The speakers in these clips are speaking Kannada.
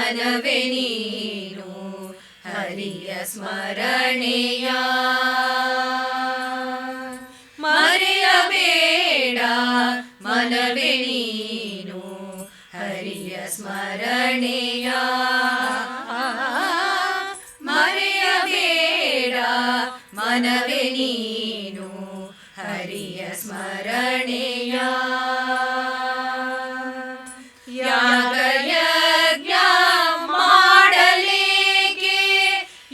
ಮನವೇ ನೀನು ಹರಿಯ ಸ್ಮರಣೆಯ ಮರೆಯಬೇಡ ಮನವೇ ನೀನು ಹರಿಯ ಸ್ಮರಣೆಯ ಮರೆಯಬೇಡ ಮನವೇ ನೀನು ಹರಿಯ ಸ್ಮರಣೆಯ ಯಾಗಯಜ್ಞ ಮಾಡಲೇಕೆ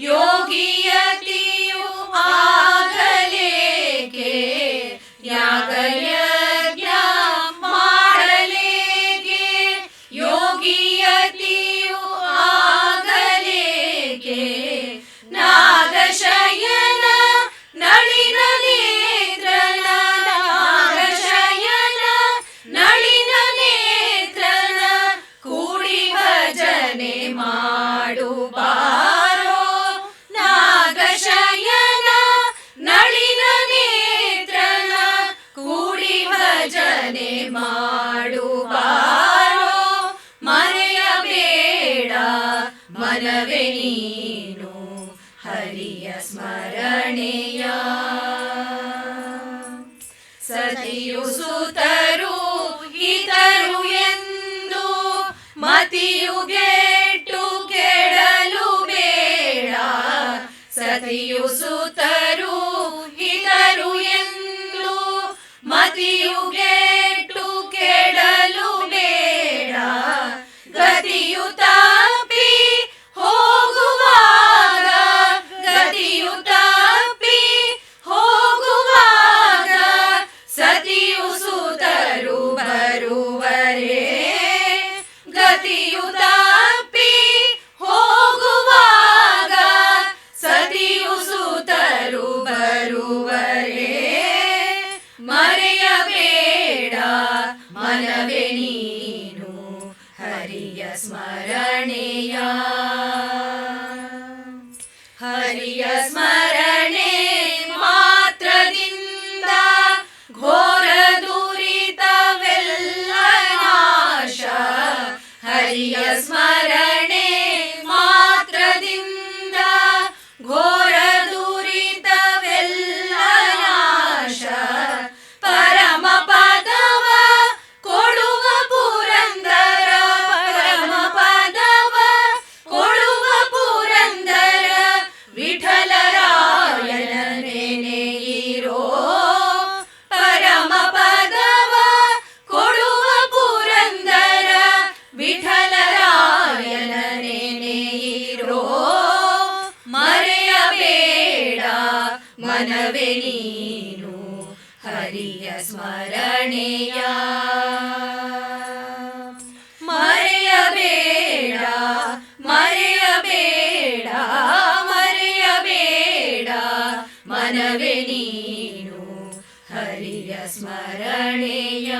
ಯೋಗಿಯತಿಯು ಆಗಲೇಕೆ ಯಾಗಯಜ್ಞ ಮಾಡಲೇಕೆ ಯೋಗಿಯತಿಯು ಆಗಲೇಕೆ ನಾಗಶಯನ ನಳಿನ ನೇತ್ರನ ನಾಗಶಯನ ನಳಿನ ನೇತ್ರನ ಕೂಡಿ ಭಜನೆ ಮಾಡು ಬಾರೋ ನಾಗಶಯನ ನಳಿನ ನೇತ್ರನ ಕೂಡಿ ಭಜನೆ ಮಾಡು ಬಾರೋ ಮರೆಯಬೇಡ ಮನವೇ ನೀನು ಹರಿಯ ಸ್ಮರಣೆಯ ಸತಿಯು ಸುತರು ಹಿತರು ಎಂದು ಮತಿಯು ಗೆಟ್ಟು ಕೆಡಲು ಬೇಡ ಸತಿಯು ಸುತರು ಹಿತರು ಎಂದು ಮತಿಯು ಗೆಟ್ಟು ಕೆಡಲು ಬೇಡ ಗತಿಯು ತಪ್ಪಿ ಹೋಗುವಾಗ ಗತಿಯು ತಪ್ಪಿ ಹೋಗುವಾಗ ಸತಿಯು ಸುತರು ಬರುವರೆ ಗತಿಯು ತಪ್ಪಿ ಹೋಗುವಾಗ ಸತಿಯು ಸುತರು ಬರುವರೆ ಮರೆಯಬೇಡ ಮನವೇ ನೀನು ಹರಿಯ ಸ್ಮರಣೆಯ ಹರಿಯ ಸ್ಮರಣೆ ಮಾತ್ರದಿಂದ ಘೋರ ದುರಿತವೆಲ್ಲ ನಾಶ ಹರಿಯ ಸ್ಮರಣೆ ಮಾತ್ರದಿಂದ ಘೋರ ದುರಿತವೆಲ್ಲ ನಾಶ ಪರಮ ಪದವ ಕೊಡುವ ಪುರಂದರ ಪರಮ ಪದವ ಕೊಡುವ ಪುರಂದರ ವಿಠಲರಾಯನ ನೆನೆಯಿರೋ ಪರಮ ಪದವ ಕೊಡುವ ಪುರಂದರ ವಿಠಲರಾಯನ ನೆನೆಯಿರೋ ಮರೆಯಬೇಡ ಮನವೇ ನೀನು ಹರಿಯ ಸ್ಮರಣೆಯ ಮರೆಯಬೇಡ ಮರೆಯಬೇಡ ಮರೆಯಬೇಡ ಮನವೇ ನೀನು ಹರಿಯ ಸ್ಮರಣೆಯ